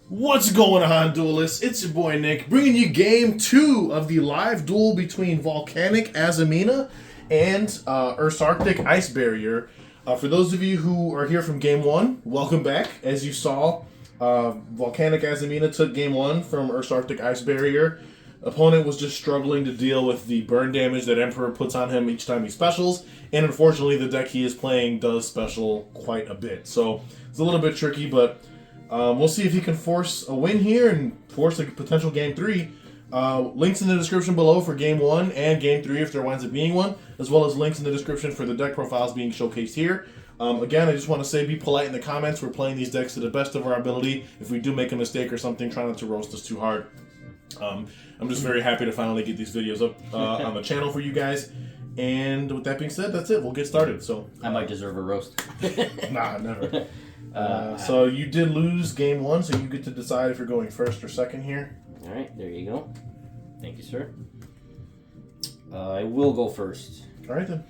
What's going on, duelists? It's your boy Nick, bringing you game 2 of the live duel between Volcanic Azamina and Ursarctic Ice Barrier. For those of you who are here from game 1, welcome back. As you saw, Volcanic Azamina took game 1 from Ursarctic Ice Barrier. Opponent was just struggling to deal with the burn damage that Emperor puts on him each time he specials, and unfortunately the deck he is playing does special quite a bit. So it's a little bit tricky, but we'll see if he can force a win here and force a potential game 3. Links in the description below for game 1 and game 3 if there winds up being one, as well as links in the description for the deck profiles being showcased here. Again, I just want to say be polite in the comments. We're playing these decks to the best of our ability. If we do make a mistake or something, try not to roast us too hard. I'm just very happy to finally get these videos up on the channel for you guys. And with that being said, that's it. We'll get started. So I might deserve a roast. Nah, never. So you did lose game 1, so you get to decide if you're going first or second here. All right, there you go. Thank you, sir. I will go first. All right then.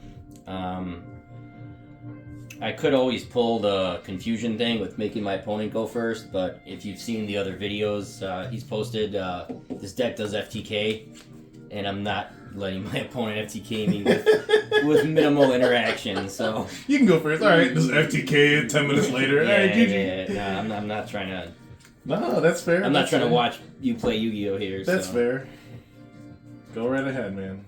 I could always pull the confusion thing with making my opponent go first, but if you've seen the other videos he's posted, this deck does FTK, and I'm not letting my opponent FTK me with minimal interaction, so... You can go first. All right, this is FTK 10 minutes later. Yeah, all right, GG. Yeah. No, I'm not trying to... No, that's fair. I'm not trying to watch you play Yu-Gi-Oh! Here, That's so. fair. Go right ahead, man.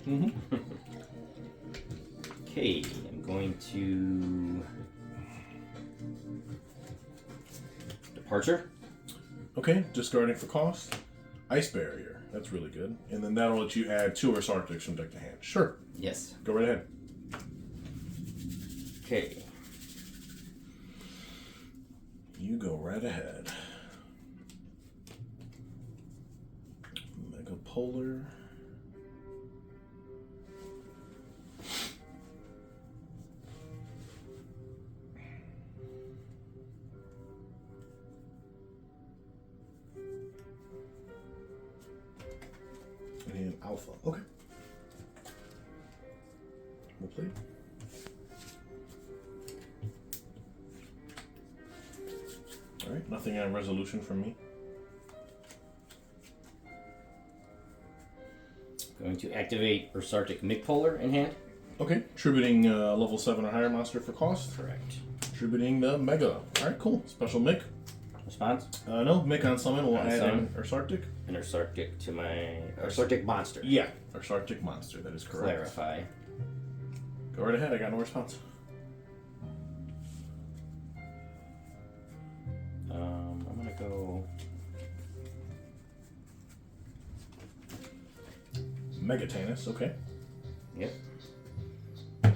Mm-hmm. Okay, I'm going to... Departure. Okay, discarding for cost. Ice Barrier. That's really good. And then that'll let you add 2 Ursarctics from deck to hand. Sure. Yes. Go right ahead. Okay. You go right ahead. Mega Polar. And Alpha. Okay. We'll play. Alright, nothing on resolution from me. Going to activate Ursarctic Polar in hand. Okay, tributing level 7 or higher monster for cost. Correct. Tributing the Mega. Alright, cool. Special Mick. Response? No, Mick on summon will On add summon. an Ursarctic. An Ursarctic to my... Ursarctic monster. Yeah, Ursarctic monster, that is correct. Clarify. Go right ahead, I got no response. I'm gonna go... Megatanus, okay. Yep. I'm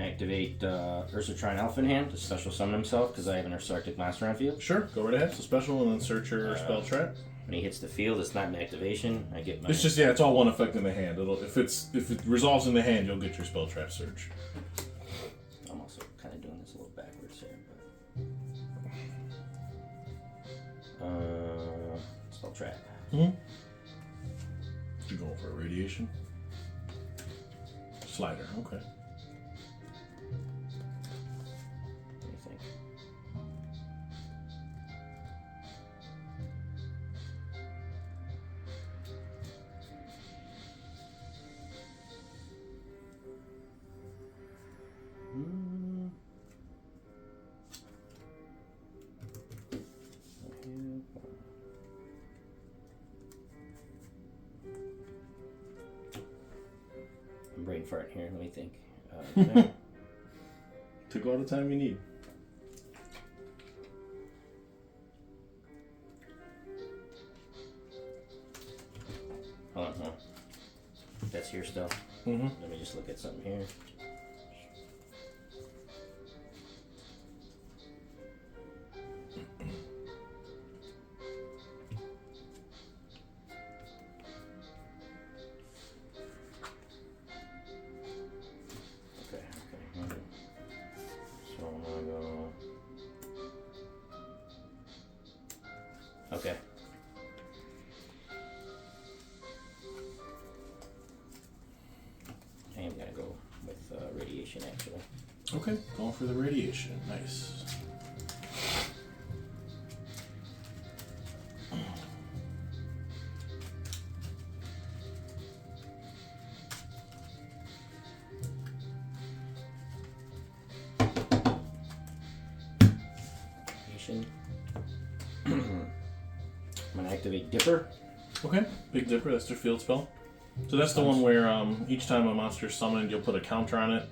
gonna activate Ursarctic Alpha in hand to special summon himself because I have an Ursarctic monster on field. Sure, go right ahead. So special and then search your spell trap. When he hits the field, it's not an activation. I get my... It's just, yeah, it's all one effect in the hand. If it resolves in the hand, you'll get your spell trap search. I'm also kind of doing this a little backwards here, but... spell trap. Mm-hmm. You're going for a radiation? Slider, okay. What do you think? I'm brain farting here. Let me think. No. Took all the time you need. Hold on. That's here still. Mm-hmm. Let me just look at something here. Okay. So I'm gonna go. Okay. radiation, actually. Okay, going for the radiation. Nice. Radiation. I'm gonna activate Dipper. Okay, Big Dipper, that's their field spell. So that's the one where each time a monster is summoned, you'll put a counter on it.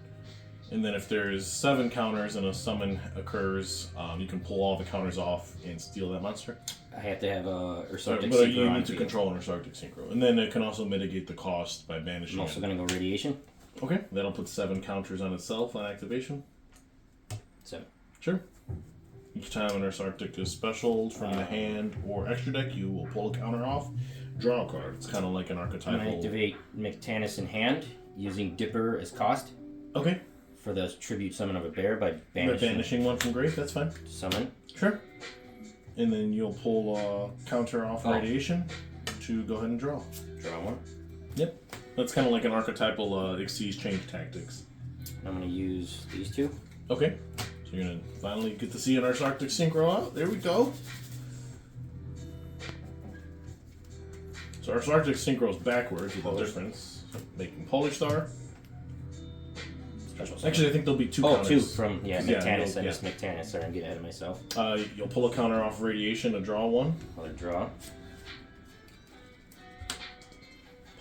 And then if there's 7 counters and a summon occurs, you can pull all the counters off and steal that monster. I have to have a Ursarctic But Synchro you on need to field. control an Ursarctic Synchro. And then it can also mitigate the cost by banishing I'm also it. gonna go Radiation. Okay, that'll put 7 counters on itself on activation. 7. Sure. Each time an Ursarctic is specialed from the hand or extra deck, you will pull a counter off, draw a card. It's kind of like an I'm archetypal. gonna activate Mectanus in hand, using Dipper as cost Okay. for the tribute summon of a bear by Banishing one from grave, that's fine. summon. Sure. And then you'll pull a counter off radiation to go ahead and draw. Draw one. Yep. That's kind of like an archetypal Exceed change tactics. I'm gonna use these 2. Okay. So you're going to finally get to see an Ursarctic Synchro out. There we go. So Ursarctic Synchro's backwards with the difference. Making Polar Star. Special Actually, I think there'll be 2 Oh, counters. 2 from, Mectanus. yeah. I missed Mectanus. Sorry, I'm getting ahead of myself. You'll pull a counter off radiation to draw one. I'll draw.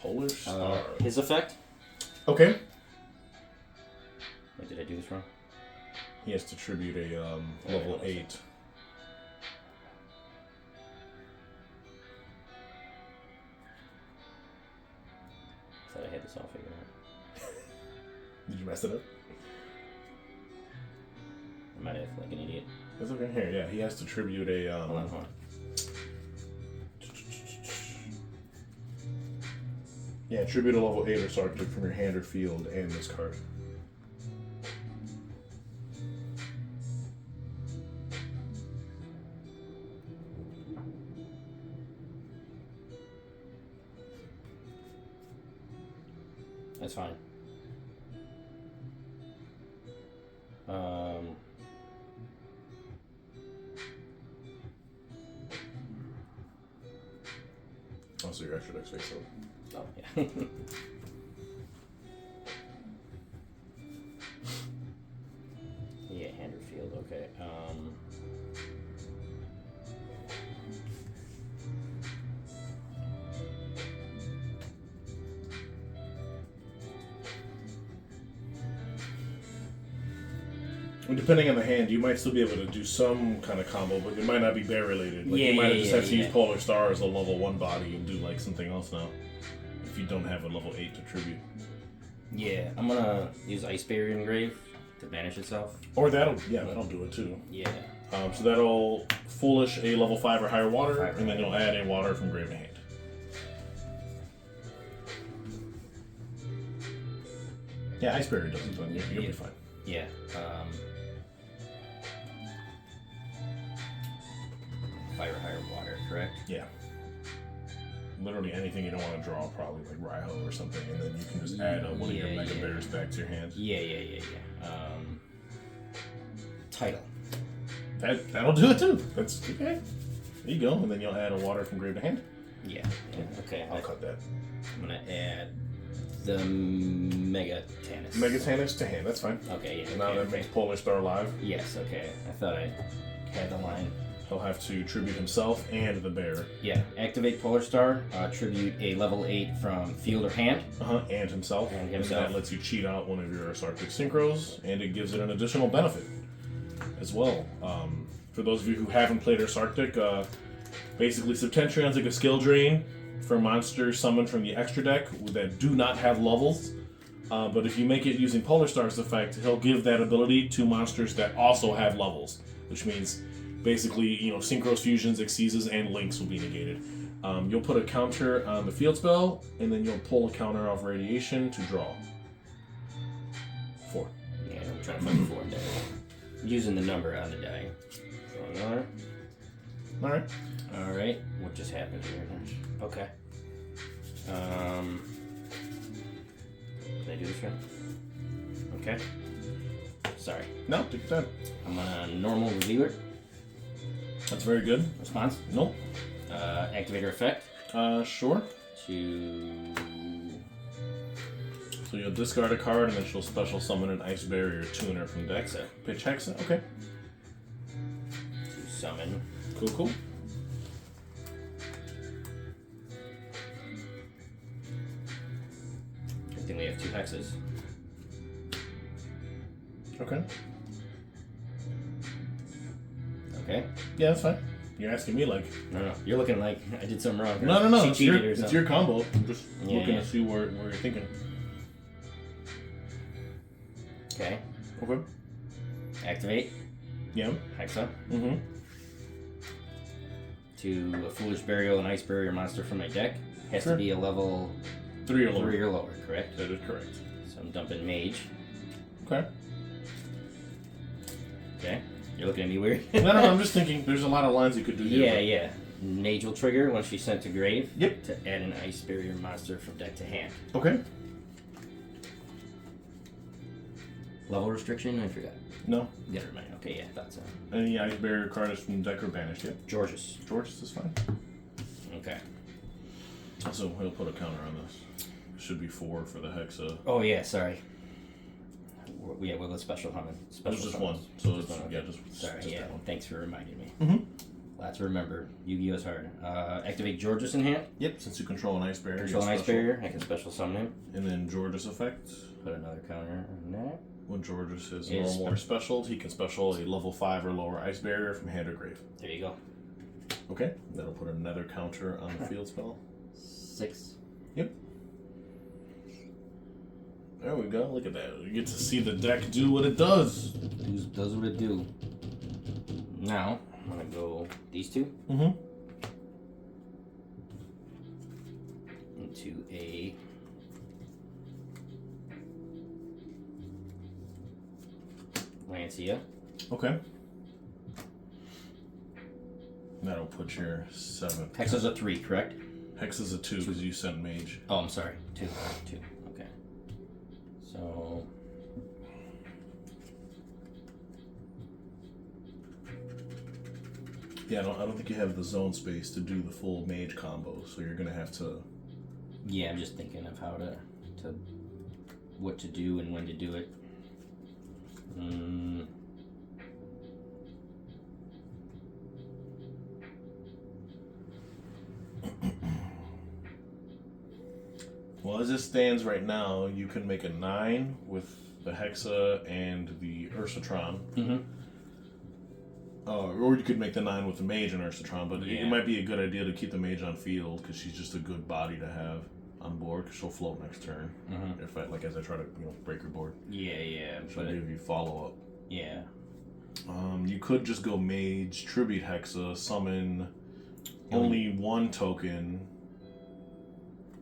Polar Star. His effect. Okay. Wait, did I do this wrong? He has to tribute a level 8. Thought I had this all figured out. Did you mess it up? I might have, like an idiot. That's okay. Here, yeah, he has to tribute a. Hold on. Yeah, tribute a level 8 Ursarctic from your hand or field and this card. That's fine. Also, your extra deck's face up. Oh, yeah. Yeah, hand or field, okay. And depending on the hand, you might still be able to do some kind of combo, but it might not be bear related. Like you might just have to use Polar Star as a level 1 body and do like something else now. If you don't have a level 8 to tribute. Yeah, I'm gonna use Ice Barrier Engrave to banish itself. Or that'll do it too. Yeah. So that'll foolish a level 5 or higher water, 5 or and then you'll add a water from grave to hand. Yeah, Ice Barrier doesn't, but you'll be fine. Yeah. Fire, higher water, correct? Yeah. Literally anything you don't want to draw, probably like Raiho or something, and then you can just add one of your Mega Bears back to your hand. Yeah. Title. That'll do it too. That's okay. There you go, and then you'll add a water from grave to hand. Yeah. Okay. I'll cut that. I'm gonna add the Mega Tannis. Mega Tannis to hand. That's fine. Okay. Yeah. Now that makes Polar Star live. Yes. Okay. I thought I had the line. He'll have to tribute himself and the bear. Yeah. Activate Polar Star. Tribute a level 8 from field or hand. And himself. And And himself. that lets you cheat out one of your Ursarctic Synchros, and it gives it an additional benefit as well. For those of you who haven't played Ursarctic, basically Septentrion's like a skill drain for monsters summoned from the extra deck that do not have levels. But if you make it using Polar Star's effect, he'll give that ability to monsters that also have levels, which means basically, Synchros, Fusions, Exceeds, and Links will be negated. You'll put a counter on the field spell, and then you'll pull a counter off Radiation to draw. 4. Yeah. I'm trying to find 4 there. Using the number on the die. So another. Alright. All right. What just happened here? Okay. Did I do this right? Okay. sorry. No, take your time. I'm gonna normal reliever. That's very good. Response. Nope. Activator effect. Sure. To So you'll discard a card and then she'll special summon an Ice Barrier tuner from deck. Hexa. Pitch Hexa? Okay. To summon. Cool. I think we have 2 hexes. Okay. Okay. Yeah, that's fine. You're asking me like... No. You're looking like I did something wrong. No. She It's cheated your, or it's something. your combo. I'm just Yeah, looking yeah. to see where you're thinking. Okay. Okay. Activate. Yeah. Hexa. Mm-hmm. To a Foolish Burial and Ice Barrier monster from my deck. Has Sure. to be a level 3 or lower. 3 or lower, correct? That is correct. So I'm dumping Mage. Okay. Okay. You're looking at me weird. No, I'm just thinking there's a lot of lines you could do here. Yeah. Mage will trigger when she's sent to grave. Yep. To add an Ice Barrier monster from deck to hand. Okay. Level restriction? I forgot. No. Never mind. Okay, yeah, I thought so. Any Ice Barrier card is from deck or banished. Yep. Georges. George, this is fine. Okay. Also, he'll put a counter on this. Should be 4 for the Hexa. Oh, yeah, sorry. Yeah, well, it's special summon. There's just summons. one. So Just it's, one, yeah, okay. just Sorry, just yeah. that one. Thanks for reminding me. Mm-hmm. Lots to remember. Yu-Gi-Oh's hard. Activate Georges in hand. Yep, since you control an Ice Barrier. Control an you Ice special. Barrier. I can special summon him. And then George's effect. Put another counter on that. When George's is Is normal or special, he can special a level 5 or lower Ice Barrier from hand or grave. There you go. Okay, that'll put another counter on the field spell. 6. Yep. There we go. Look at that. You get to see the deck do what it does. Does what it do. Now, I'm going to go these 2 Mm-hmm. into a Lancia. Okay. That'll put your 7. Hexa's a 3, correct? Hex is a 2 because you sent Mage. Oh, I'm sorry. 2. Okay. So. Yeah, I don't think you have the zone space to do the full Mage combo, so you're gonna have to. Yeah, I'm just thinking of how to what to do and when to do it. Well, as it stands right now, you can make a 9 with the Hexa and the Ursatron. Mm-hmm. Or you could make the 9 with the Mage and Ursatron, but Yeah. it might be a good idea to keep the Mage on field because she's just a good body to have on board because she'll float next turn. Mm-hmm. If as I try to break her board, Yeah, she'll but give you follow up. yeah. You could just go Mage, Tribute Hexa, summon only 1 token.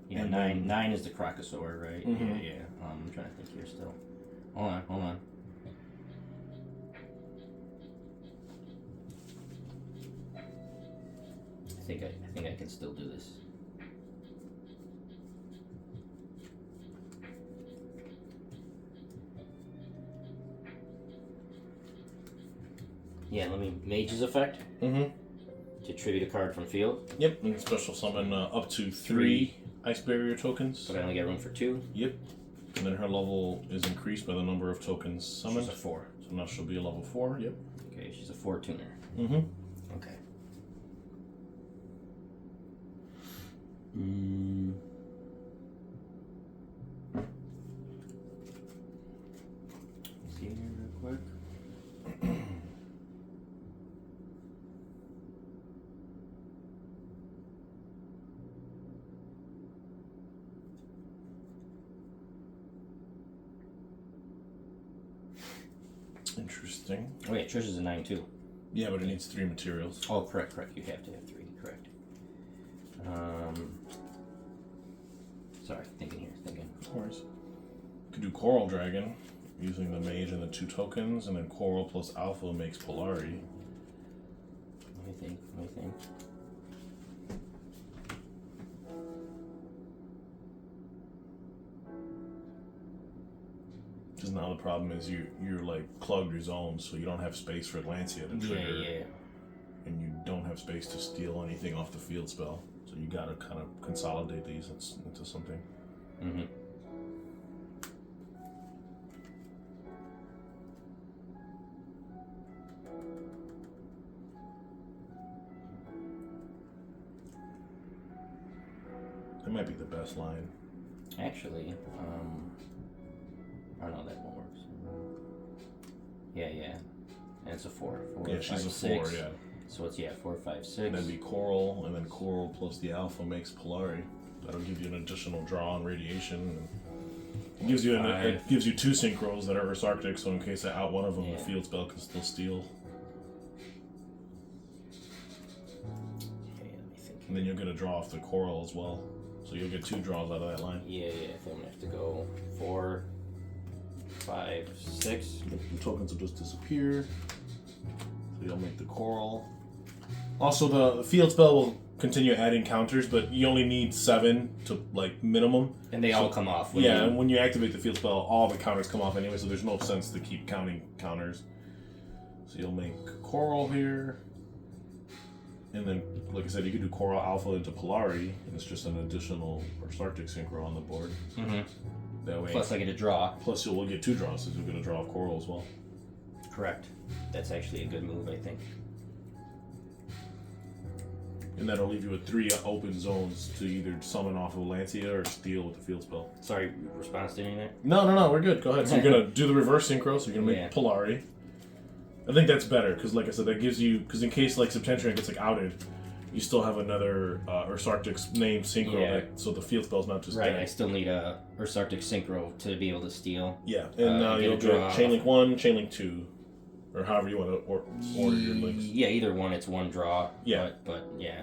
Yeah, And nine. then- 9 is the Crocosaur, right? Mhm. Yeah. I'm trying to think here still. Hold on. I think I can still do this. Yeah, let me Mage's effect Mm-hmm. to tribute a card from field, Yep, and special summon up to 3 Ice Barrier tokens. but I only got room for 2. Yep. And then her level is increased by the number of tokens summoned. She's a 4. So now she'll be a level 4. Yep. Okay, she's a 4 tuner. Mm-hmm. Okay. See here real quick. Interesting. Oh yeah, Trish is a 9 too. Yeah, but it needs 3 materials. Oh, correct. You have to have 3. Correct. Sorry, thinking. Of course. Could do Coral Dragon using the Mage and the 2 tokens, and then Coral plus Alpha makes Polari. Let me think. Because Because now the problem is you're like clogged your zones, so you don't have space for Lancia to trigger. Yeah. And you don't have space to steal anything off the field spell. So you gotta kind of consolidate these into something. Mm-hmm. That might be the best line. Actually, I don't know, that one works. Yeah. And it's a 4. Yeah, she's a 4, 6. yeah. So it's 4, 5, 6. And then be Coral, and then Coral plus the Alpha makes Polari. That'll give you an additional draw on radiation. And it gives you it gives you 2 synchros that are Ursarctic, so in case I out one of them, the field spell can still steal. Okay, let me think. And then you'll get a draw off the Coral as well. So you'll get 2 draws out of that line. Yeah. I think I'm gonna have to go 4, 5, 6. The tokens will just disappear. So you'll make the Coral. Also, the field spell will continue adding counters, but you only need 7 to like minimum. And they all come off. Yeah, and when you activate the field spell, all the counters come off anyway, so there's no sense to keep counting counters. So you'll make Coral here. And then, like I said, you could do Coral Alpha into Polari, and it's just an additional Ursarctic synchro on the board. Mm-hmm. That way. Plus I get a draw. Plus you'll get 2 draws, so you'll get a draw of Coral as well. Correct. That's actually a good move, I think. And that'll leave you with 3 open zones to either summon off of Lancia or steal with the field spell. Sorry, response to anything? No, we're good. Go ahead. So you're going to do the reverse synchro, so you're going to make Polari. I think that's better, because like I said, that gives you... Because in case like Septentrion gets like outed, you still have another Ursarctic named synchro, so the field spell's not just right, dead. I still need a Ursarctic synchro to be able to steal. Yeah, and you'll get Chainlink 1, Chainlink 2, or however you want to order your links. Yeah, either one, it's 1 draw. Yeah. But yeah.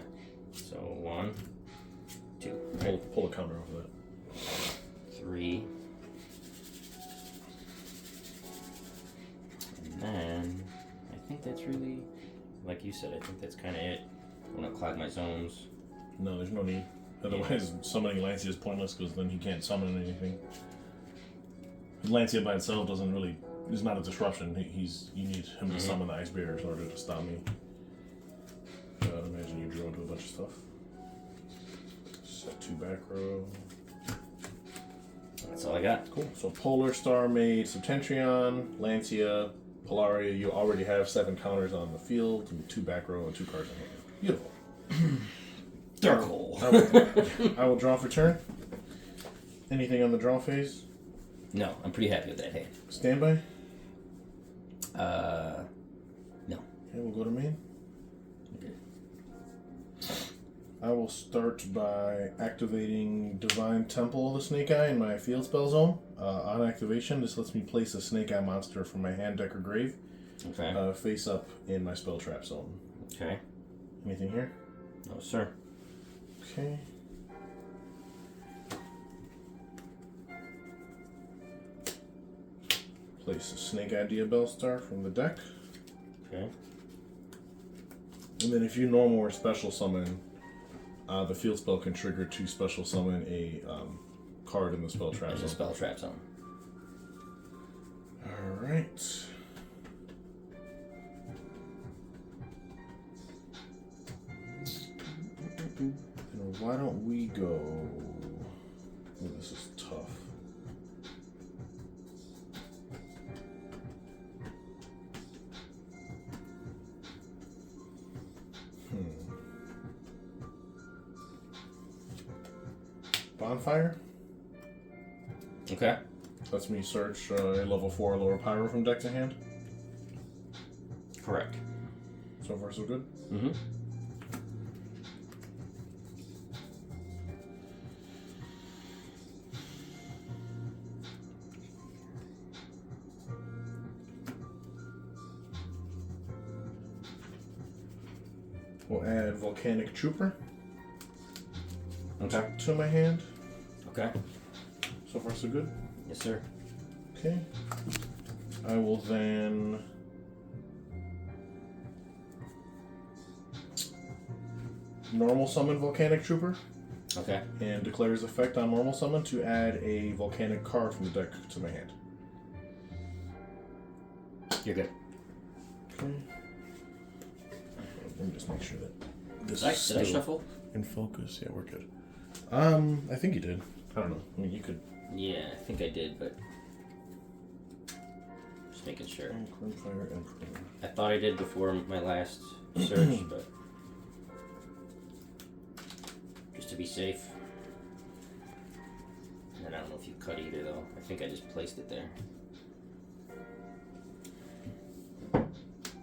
So 1, 2. Right? Pull a counter off of that. 3. And then, I think that's really, like you said, I think that's kind of it. I want to clog my zones. No, there's no need. Otherwise, summoning Lancia is pointless, because then he can't summon anything. Lancia by itself doesn't really... It's not a disruption. You need him to summon the Ice Barrier in order to stop me. I'd imagine you drew into a bunch of stuff. Set 2 back row. That's all I got. Cool. So Polar Star made Septentrion, Lancia, Polaria. You already have 7 counters on the field, and 2 back row and 2 cards in hand. Beautiful. Dark hole. I will draw for turn. Anything on the draw phase? No, I'm pretty happy with that hand. Standby? No. Okay, we'll go to main. Okay. I will start by activating Divine Temple of the Snake Eye in my field spell zone. On activation, this lets me place a Snake Eye monster from my hand, deck, or grave Okay. face up in my spell trap zone. Okay. Anything here? No, sir. Okay. Place a Snake Eye Diabell Star from the deck. Okay. And then if you normal or special summon, the field spell can trigger to special summon a card in the spell trap There's zone. a spell trap zone. Alright. And why don't we go... Oh, this is tough. Bonfire? Okay. Lets me search a level 4 or lower pyro from deck to hand. Correct. So far, so good. Mm-hmm. We'll add Volcanic Trooper Okay. to my hand. Okay. So far, so good. Yes, sir. Okay. I will then normal summon Volcanic Trooper Okay. and declare his effect on normal summon to add a volcanic card from the deck to my hand. You're good. Okay. Let me just make sure that this Did I is still shuffle? in focus. Yeah, we're good. I think you did. I don't know. I mean, you could. Yeah, I think I did, but just making sure. Fire and prune. I thought I did before my last search, but just to be safe. And I don't know if you cut either, though. I think I just placed it there.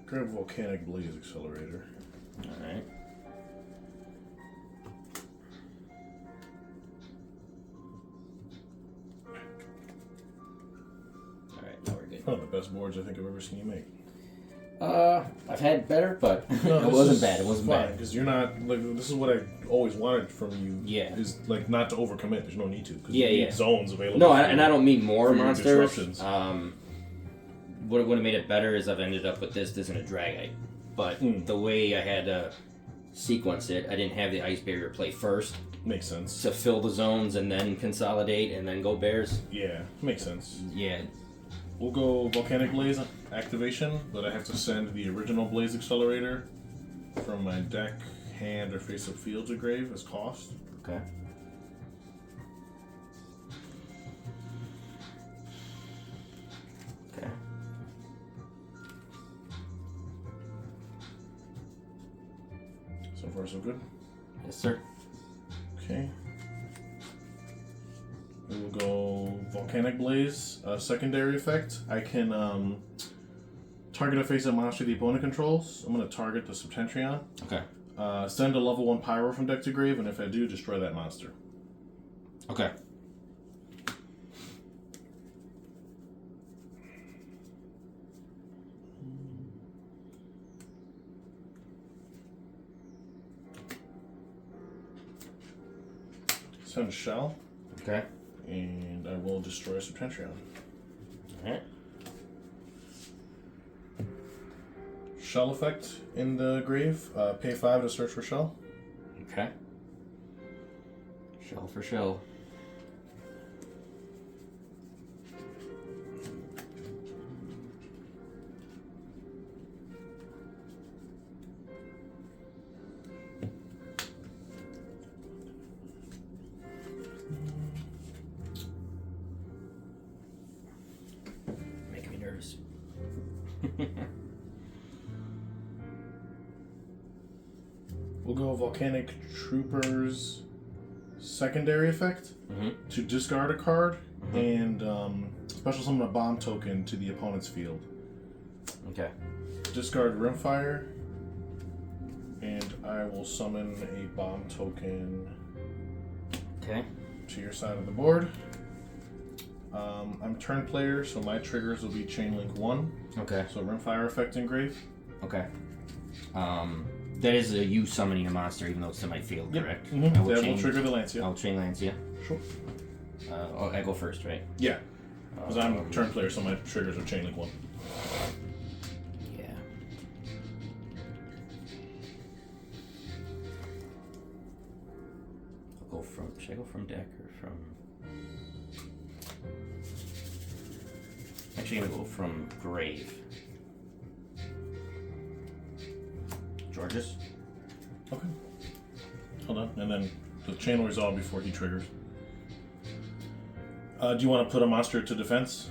Grab Volcanic Blaze Accelerator. All right. All right, now we're good. One of the best boards I think I've ever seen you make. I've had better, but No, it this wasn't is bad. It wasn't fine, bad. because you're not like this is what I always wanted from you. Yeah. Is like not to overcommit. There's no need to. Cause Yeah, you need yeah. zones available. No, for and I don't mean more for your monsters. disruptions. What would have made it better is I've ended up with this isn't a dragite, but the way I had to sequence it, I didn't have the ice barrier play first Makes sense. to fill the zones and then consolidate and then go bears. Yeah, makes sense. Yeah. We'll go Volcanic Blaze activation, but I have to send the original Blaze Accelerator from my deck, hand, or face-up field to grave as cost. Okay. Okay. So far, so good. Yes, sir. Okay. We will go Volcanic Blaze. Secondary effect. I can target a face-up monster the opponent controls. I'm going to target the Septentrion. Okay. Send a level 1 Pyro from deck to grave, and if I do, destroy that monster. Okay. Send a Shell, Okay. and I will destroy Septentrion. Alright. Shell effect in the grave. Pay 5 to search for Shell. Okay. Shell for shell. Making me nervous. We'll go Volcanic Troopers secondary effect to discard a card and special summon a bomb token to the opponent's field. Okay. Discard Rimfire, and I will summon a bomb token Okay. to your side of the board. I'm turn player, so my triggers will be Chainlink 1. Okay. So Rimfire effect engrave. Okay. That is a you summoning a monster, even though it's to my field, correct? I That will trigger the Lancia. I'll chain Lancia. Sure. I go first, right? Yeah. Because I'm turn player, so my triggers are Chainlink 1. Yeah. I'll go from. Should I go from deck or from? Actually, I'm gonna go from grave. Georges. Okay. Hold on, and then the chain will resolve before he triggers. Do you want to put a monster to defense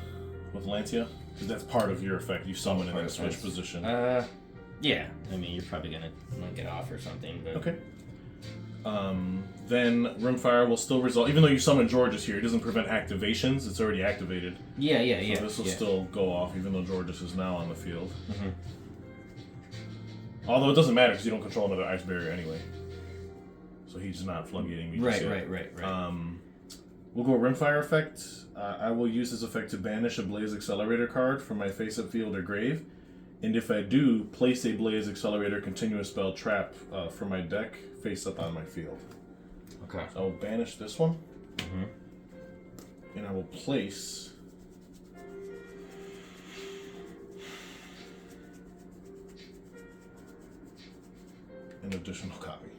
with Lancia? Because that's part of your effect. You summon and then switch position. Yeah. I mean, you're probably gonna get off or something, but. Okay. Then Rimfire will still resolve. Even though you summon Georges here, it doesn't prevent activations. It's already activated. Yeah. So this will still go off, even though Georges is now on the field. Mm-hmm. Although it doesn't matter because you don't control another ice barrier anyway. So he's not floodgating me. Right. We'll go Rimfire effect. I will use this effect to banish a Blaze Accelerator card from my face-up field or grave. And if I do, place a Blaze Accelerator continuous spell trap from my deck face-up on my field. Okay. So I will banish this one. Mm-hmm. And I will place an additional copy.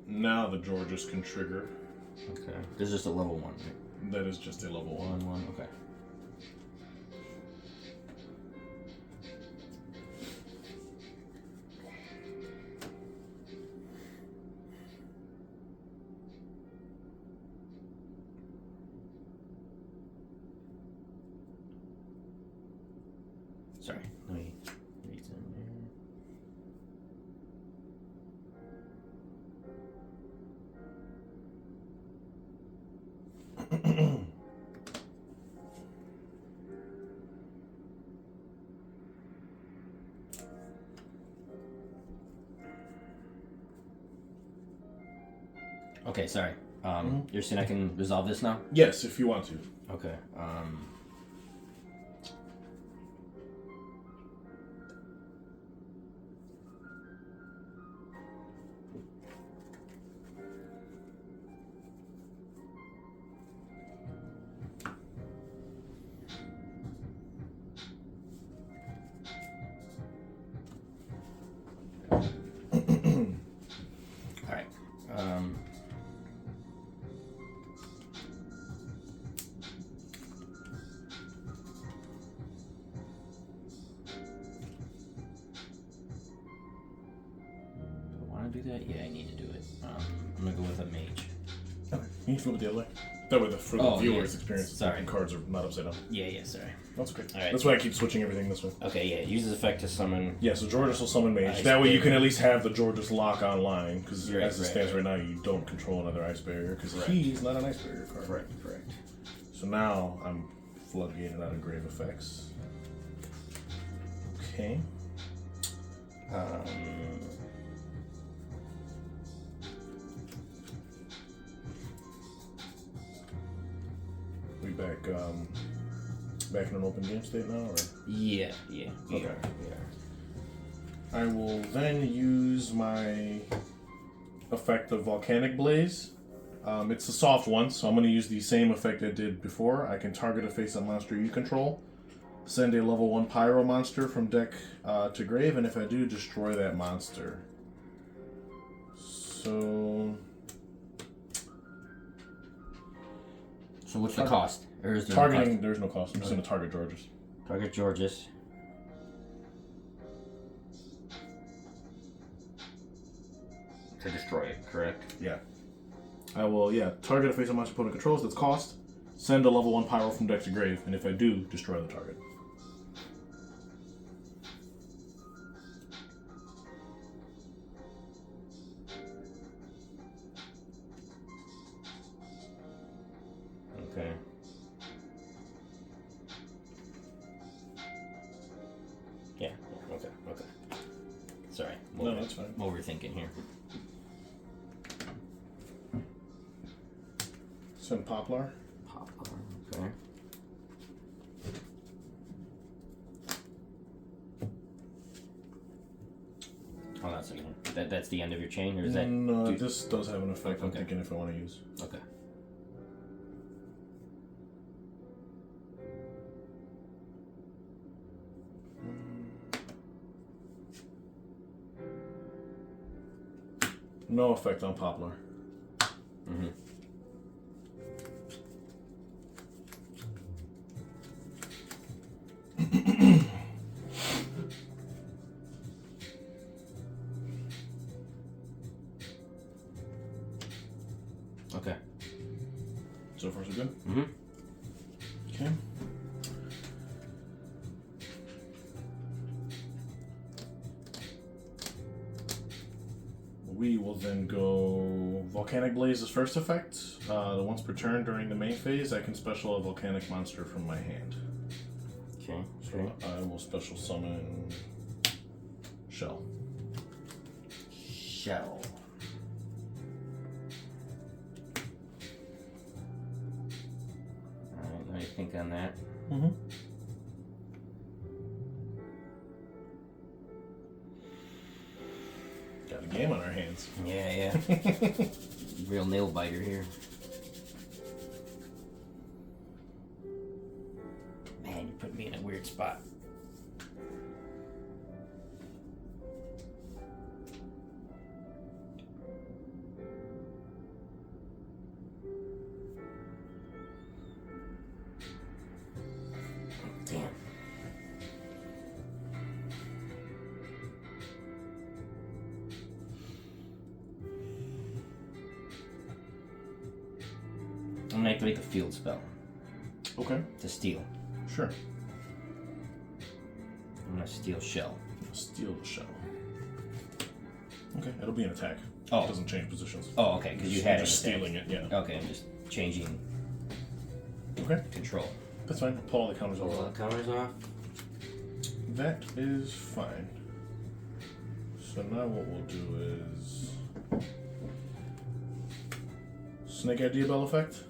Now the Georges can trigger. Okay. This is just a level 1, right? That is just a level 1. One. Okay. Sorry. Let me read some there. Okay, sorry. You're saying I can resolve this now? Yes, if you want to. Okay. All right. Do that? Yeah, I need to do it. I'm gonna go with a mage. Okay. You need to go with the other way. That way, for the viewer's experience, sorry, the cards are not upside down. Yeah, sorry. That's okay. All right. That's why I keep switching everything this way. Okay, yeah. Uses effect to summon. Yeah, so Georges will summon mage. Ice That way, you can barrier. at least have the Georges lock online. Because Right, as it stands right now, you don't control another ice barrier. Because Correct. he's not an ice barrier card. Correct. So now I'm floodgated out of grave effects. Okay. We back in an open game state now, or? Yeah. Okay. I will then use my effect of Volcanic Blaze. It's a soft one, so I'm going to use the same effect I did before. I can target a face-up monster you control, send a level 1 Pyro monster from deck to grave, and if I do, destroy that monster. So what's the cost? Or is there targeting, no cost? there's no cost. I'm just going to target Georges. Target Georges. To destroy it, correct? Yeah. I will, target a face-up monster opponent controls, that's cost. Send a level 1 Pyro from deck to grave, and if I do, destroy the target. Okay. Yeah, okay. Sorry. No, that's fine. I'm overthinking here. Send Poplar. Okay. Hold on a second. That's the end of your chain, or is that? No, this does have an effect. I'm Okay. thinking if I want to use. Okay. No effect on Poplar. Mm-hmm. Okay. So far, so good? Mm-hmm. Okay. We will then go Volcanic Blaze as first effect. Once per turn during the main phase, I can special a volcanic monster from my hand. Okay. So I will special summon Shell. Shell. Alright, let me think on that. Mm-hmm. Got a game on our hands. Yeah. Real nail biter here. Man, you put me in a weird spot. Damn. I'm gonna activate the field spell Okay, to steal. sure. I'm gonna steal shell. Steal the shell. Okay, it'll be an attack. Oh. It doesn't change positions. Oh, okay, because you had just an attack. stealing it, yeah. Okay, I'm just changing Okay, control. that's fine. Pull all the counters Pull all off. the counters off. That is fine. So now what we'll do is Snake Eye Diabell effect.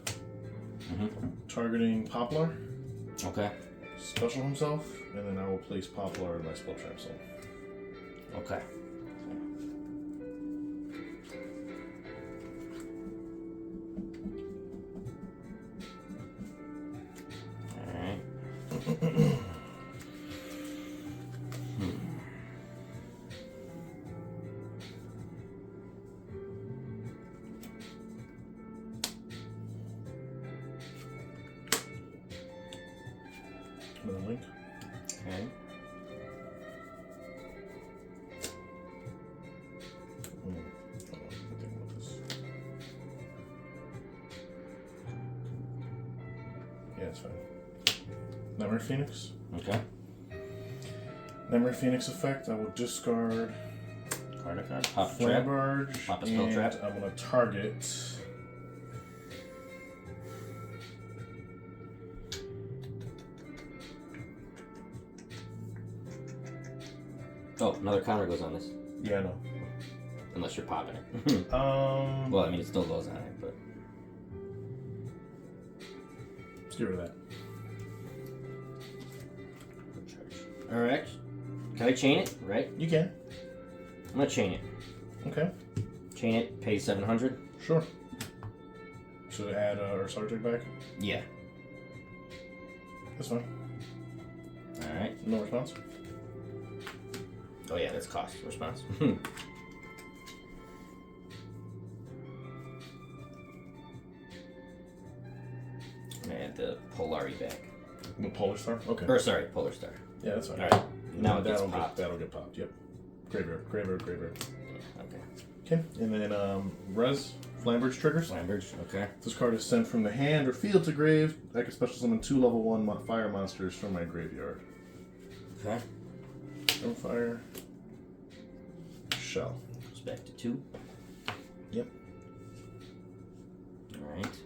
Targeting Poplar. Okay. Special himself, and then I will place Poplar in my spell trap zone. Okay. Alright. Another link. Okay. Hold on, let me think about this. Yeah, it's fine. Nightmare Phoenix. Okay. Nightmare Phoenix effect. I will discard Card a card. Pop a Flame trap. Barge, Pop a spell and trap. I'm going to target. Oh, another counter goes on this. Yeah, no. Unless you're popping it. Well, I mean, it still goes on it, but. Let's get rid of that. Alright. Can I chain it? Right? You can. I'm gonna chain it. Okay. Chain it, pay 700. Sure. Should I add Ursarctic back? Yeah. That's fine. Alright. No response. Oh, yeah, that's cost response. Add the Polari back. The Polar Star? Okay. Or, sorry, Polar Star. Yeah, that's fine. Alright. Now it gets that'll popped. that'll get popped, yep. Graveyard, graveyard, graveyard. Yeah, okay. Okay, and then Res, Flambridge triggers. Flambridge, okay. This card is sent from the hand or field to grave. I can special summon 2 level 1 fire monsters from my graveyard. Okay. Fire. Shell. Goes back to 2. Yep. Alright.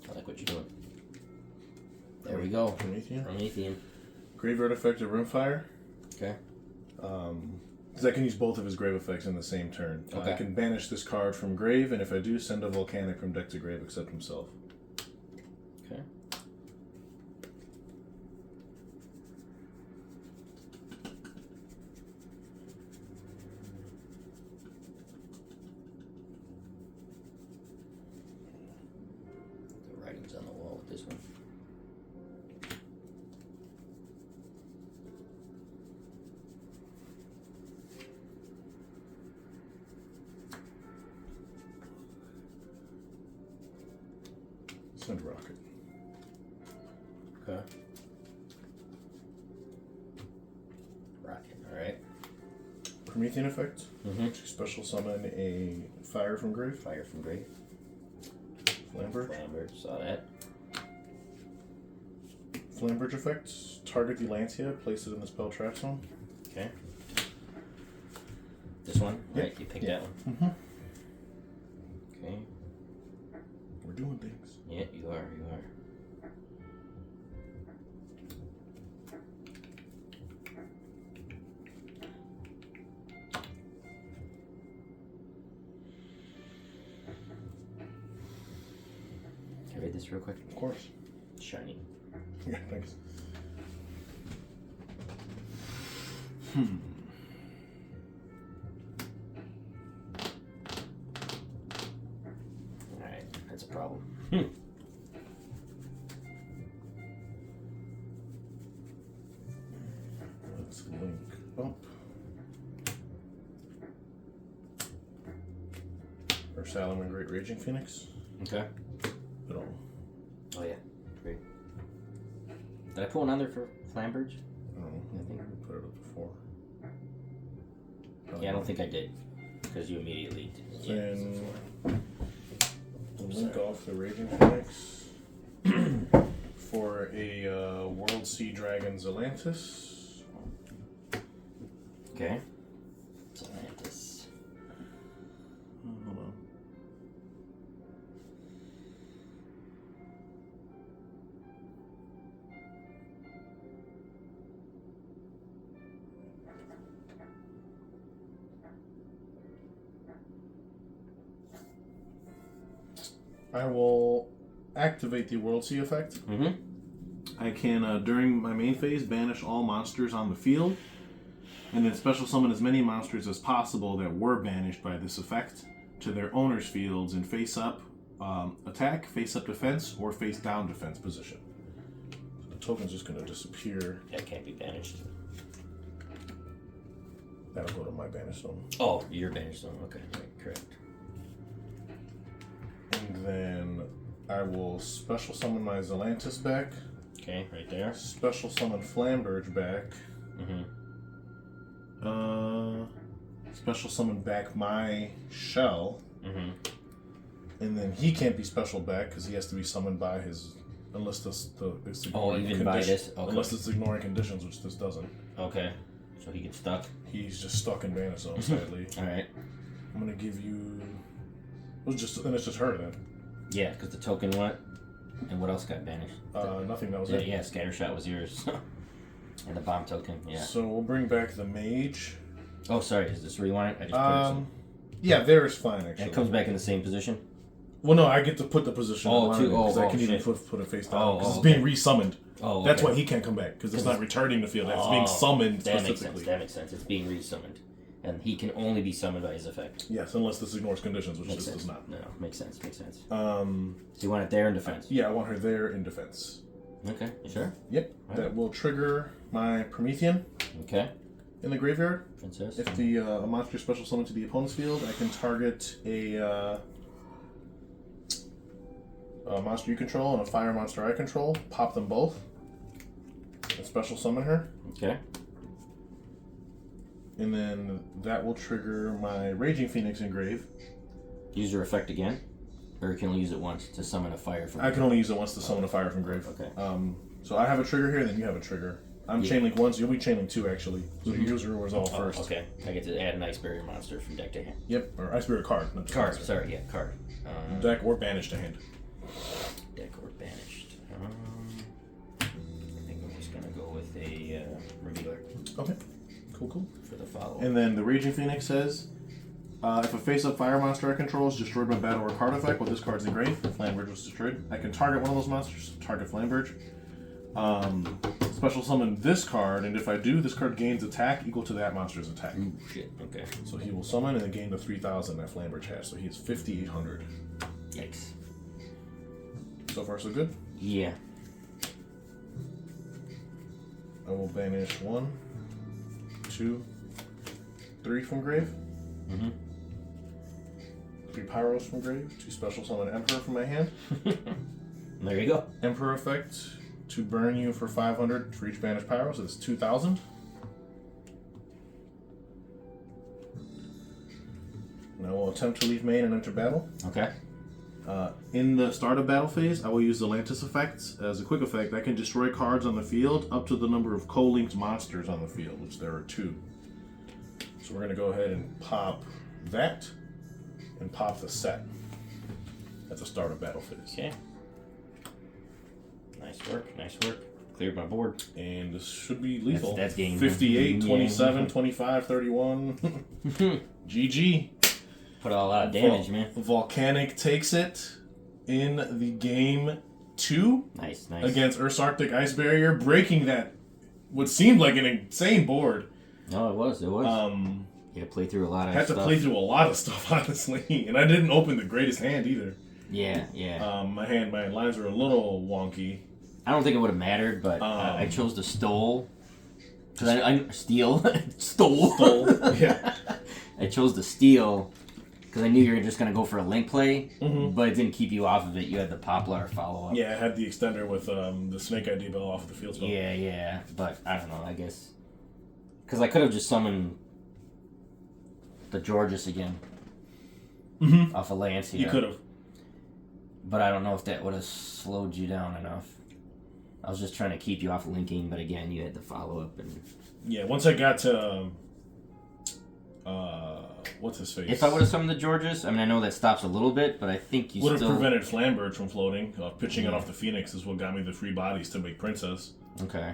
I like what you're doing. There we go. Promethean. Promethean. Graveyard effect of Rimfire. Okay. Because I can use both of his grave effects in the same turn. Okay. I can banish this card from grave, and if I do, send a Volcanic from deck to grave except himself. Okay. The writing's on the wall with this one. Send Rocket. Okay. Rocket, alright. Promethean effect. Mm-hmm. To special summon a fire from grave. Fire from grave. Flambridge. Flambridge, saw that. Flambridge effect. Target the Lancia, place it in the spell trap zone. Okay. This one? Yep. Right, you picked Yeah. that one. Mm-hmm. Okay. We're doing things. Yeah, you are, you are. Can I read this real quick? Of course. Shiny. Yeah, thanks. Alright, that's a problem. Let's link up. Or Salomon Great Raging Phoenix. Okay. But Oh yeah, great. Did I put one on there for Flambridge? No, I think I put it up before. Yeah, I don't think I did. Because you immediately did. Then link off the Raging Phoenix for a World Sea Dragon Zelantis. Okay. Zelantis. Hold on. I will activate the World Sea effect. I can, during my main phase, banish all monsters on the field, and then special summon as many monsters as possible that were banished by this effect to their owner's fields in face-up attack, face-up defense, or face-down defense position. So the token's just going to disappear. That can't be banished. That'll go to my banish zone. Oh, your banished zone. Okay, right, correct. And then I will special summon my Zelantis back. Okay, right there. Special summon Flamberge back. Special summon back my Shell. And then he can't be special back because he has to be summoned by his... Unless it's ignoring by this? Okay. Unless it's ignoring conditions, which this doesn't. Okay. So he gets stuck? He's just stuck in Banish Zone, sadly. Alright. I'm going to give you... Then it's just her then. Yeah, because the token went. And what else got banished? Nothing, that was Yeah, it. yeah, Scattershot was yours. And the bomb token, yeah. So we'll bring back the Mage. Oh, sorry, is this where you want it? I just put it yeah, there is fine, actually. and it comes back in the same position? Well, no, I get to put the position because I can even shit. put it face down. Because it's okay. being resummoned. Oh, okay. That's why he can't come back, because it's not returning the field. It's being summoned that specifically. Makes sense. That makes sense. It's being resummoned. And he can only be summoned by his effect. Yes, unless this ignores conditions, which Makes this sense. does not. No, makes sense, makes sense. So you want it there in defense? Yeah, I want her there in defense. Okay, you sure? Yep, that will trigger my Promethean Okay. in the graveyard. Princess. If the a monster special summoned to the opponent's field, I can target a monster you control and a fire monster I control, pop them both, and special summon her. Okay. And then that will trigger my Raging Phoenix engrave. Use your effect again? Or you can only use it once to summon a fire from I can only use it once to summon a fire from grave. Okay. So I have a trigger here, then you have a trigger. I'm Chainlink 1, so you'll be Chainlink 2 actually. So yours are resolved first. Okay. I get to add an Ice Barrier monster from deck to hand. Yep, or Ice Barrier card. Not Card, monster. sorry, yeah, card. Deck or banished to hand. Deck or banished. I think I'm just gonna go with a Revealer Okay, cool. for the follow. And then the Raging Phoenix says, if a face-up fire monster I control is destroyed by battle or card effect while this card's engraved, Flamberge was destroyed, I can target one of those monsters, target Flamberge. Special summon this card, and if I do, this card gains attack equal to that monster's attack. Ooh, shit, okay. So he will summon and then gain the 3,000 that Flamberge has, so he is 5,800. Yikes. So far, so good. Yeah. I will banish 1, 2, 3 from grave. 3 Pyros from grave. 2 special summon Emperor from my hand. There you go. Emperor effect to burn you for 500 for each banished Pyros. It's 2,000. And I will attempt to leave main and enter battle. Okay. In the start of battle phase, I will use the Zelantis effect as a quick effect. I can destroy cards on the field up to the number of co-linked monsters on the field, which there are 2. So we're going to go ahead and pop that and pop the set at the start of battle phase. Okay. Nice work, nice work. Cleared my board. And this should be lethal. That's game. 58, Yeah. 27, 25, 31. GG. Put a lot of damage, man. Volcanic takes it in the game 2 Nice, nice. against Ursarctic Ice Barrier, breaking that what seemed like an insane board. No, it was. You had to play through a lot of Had stuff. to play through a lot of stuff, honestly. And I didn't open the greatest hand either. Yeah, yeah. My lines were a little wonky. I don't think it would have mattered, but I chose to stole. Because I steal. Stole. Yeah. I chose to steal because I knew you were just gonna go for a link play, Mm-hmm. but it didn't keep you off of it. You had the Poplar follow up. Yeah, I had the extender with the Snake ID Bell off of the field spell. Yeah, but I don't know. I guess because I could have just summoned the Georges again off of Lancia. You could have. But I don't know if that would have slowed you down enough. I was just trying to keep you off linking, but again, you had the follow up and. Yeah, once I got to what's his face? If I would have summoned the Georges, I mean, I know that stops a little bit, but I think you would have still prevented Flamberge from floating. Pitching it off the Phoenix is what got me the free bodies to make Princess. Okay.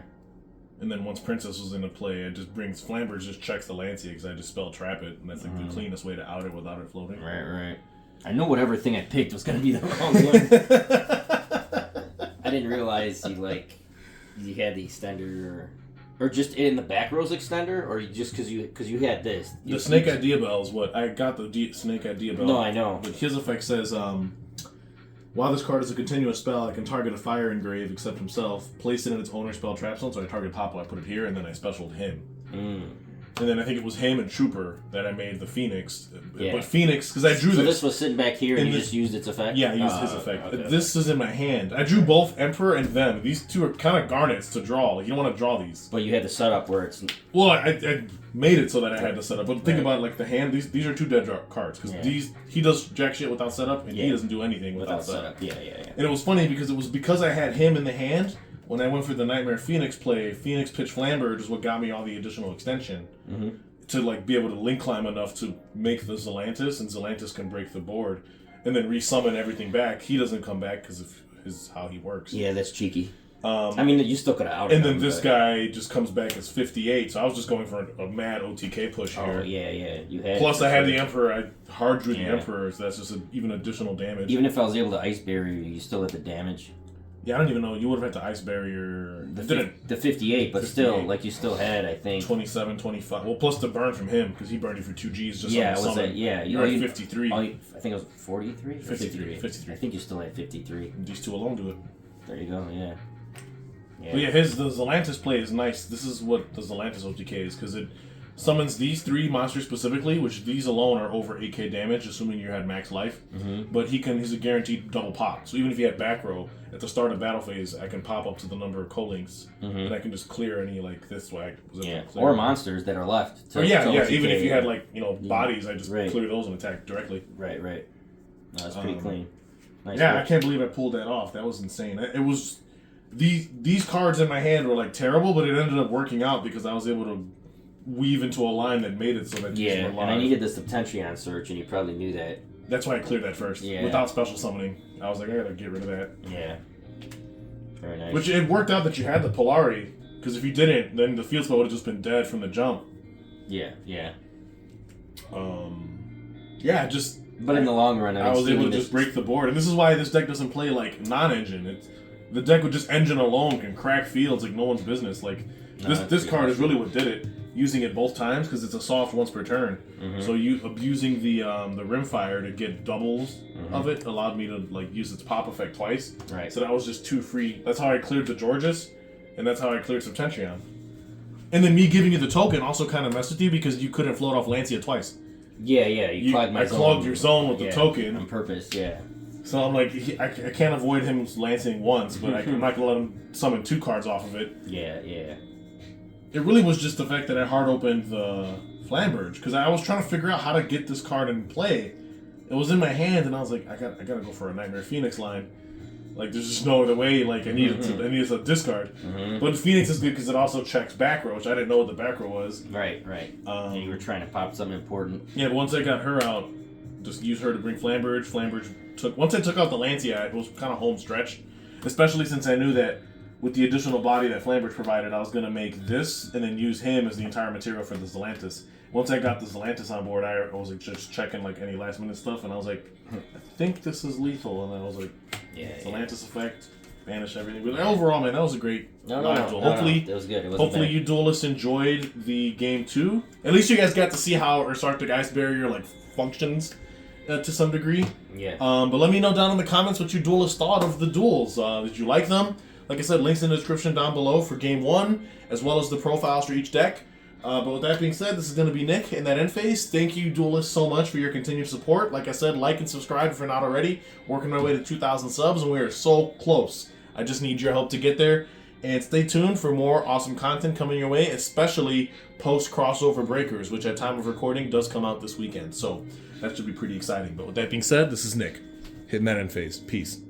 And then once Princess was into play, it just brings Flamberge just checks the Lancia because I just spell trap it, and that's like the cleanest way to out it without it floating. Right. I know whatever thing I picked was gonna be the wrong one. I didn't realize you had the extender or just in the back rows extender, or just because you had this. The Snake Idea Bell is what I got. The Snake Idea Bell. No, I know. But his effect says, while this card is a continuous spell, I can target a fire engrave except himself, place it in its owner spell trap zone. So I target Papa, I put it here, and then I specialed him. And then I think it was him and Trooper that I made the Phoenix. Yeah. But Phoenix, because I drew so this. this was sitting back here and you just used its effect? Yeah, I used his effect. Okay. This is in my hand. I drew both Emperor and them. These two are kind of garnets to draw. Like, you don't want to draw these. But you had the setup where it's... Well, I made it so that I had to set up. But think about it, like the hand. These are two dead draw cards because he does jack shit without setup, and he doesn't do anything without setup. Yeah. And it was funny because I had him in the hand. When I went for the Nightmare Phoenix play, Phoenix pitch Flamberge is what got me all the additional extension to be able to link climb enough to make the Zelantis, and Zelantis can break the board, and then resummon everything back. He doesn't come back because of how he works. Yeah, that's cheeky. I mean, you still could have outed and then him, this guy just comes back as 58, so I was just going for a mad OTK push here. Oh, yeah. You had Plus, I had the Emperor. I hard drew the Emperor, so that's just even additional damage. Even if I was able to Ice Barrier, you still had the damage. Yeah, I don't even know. You would have had the Ice Barrier. The 58, but 58. still, you still had, I think... 27, 25. Well, plus the burn from him, because he burned you for 2 Gs just on the was summon. that? Yeah. You had 53. I think it was 43? 53. I think you still had 53. These two alone do it. There you go, yeah. But yeah, the Zelantis play is nice. This is what the Zelantis OTK is, because it summons these 3 monsters specifically, which these alone are over 8k damage, assuming you had max life. But he's a guaranteed double pop. So even if you had back row, at the start of battle phase, I can pop up to the number of co-links, and I can just clear any this way. Or monsters that are left. Even if you had bodies, I just clear those and attack directly. Right. No, that's pretty clean. Nice work. work. I can't believe I pulled that off. That was insane. It was these cards in my hand were terrible, but it ended up working out because I was able to weave into a line that made it so that these were live. And I needed the Septentrion search, and you probably knew that. That's why I cleared that first. Yeah. Without special summoning. I was like, I gotta get rid of that. Yeah. Very nice. Which it worked out that you had the Polari, because if you didn't, then the field spell would have just been dead from the jump. Yeah. But in the long run, I was able to just break the board. And this is why this deck doesn't play non-engine. The deck with just engine alone can crack fields like no one's business. This card is really what did it. Using it both times because it's a soft once per turn. So you abusing the Rimfire to get doubles of it allowed me to use its pop effect twice. Right. So that was just 2 free. That's how I cleared the Georges, and that's how I cleared Septentrion. And then me giving you the token also kind of messed with you because you couldn't float off Lancia twice. Yeah. You clogged my I zone. clogged your zone with the token on purpose. Yeah. So I'm like, I can't avoid him lancing once, but I'm not gonna let him summon 2 cards off of it. Yeah. It really was just the fact that I hard opened the Flamberge because I was trying to figure out how to get this card in play. It was in my hand, and I was like, I gotta go for a Nightmare Phoenix line. There's just no other way. I needed to discard. But Phoenix is good because it also checks back row, which I didn't know what the back row was. Right. You were trying to pop something important. Yeah, but once I got her out, just use her to bring Flamberge. Once I took out the Lancia, it was kind of home stretch, especially since I knew that with the additional body that Flamberge provided, I was going to make this and then use him as the entire material for the Zelantis. Once I got the Zelantis on board, I was just checking any last minute stuff, and I was like, I think this is lethal, and I was like, Zelantis effect, banish everything. But overall, man, that was a great live duel. Hopefully, it was good. Hopefully you duelists enjoyed the game too. At least you guys got to see how Ursarctic Ice Barrier functions to some degree. Yeah. But let me know down in the comments what you duelists thought of the duels. Did you like them? Like I said, links in the description down below for game 1, as well as the profiles for each deck. But with that being said, this is going to be Nick in that end phase. Thank you, Duelists, so much for your continued support. Like I said, like and subscribe if you're not already. Working my way to 2,000 subs, and we are so close. I just need your help to get there. And stay tuned for more awesome content coming your way, especially post-crossover breakers, which at time of recording does come out this weekend. So that should be pretty exciting. But with that being said, this is Nick hitting that end phase. Peace.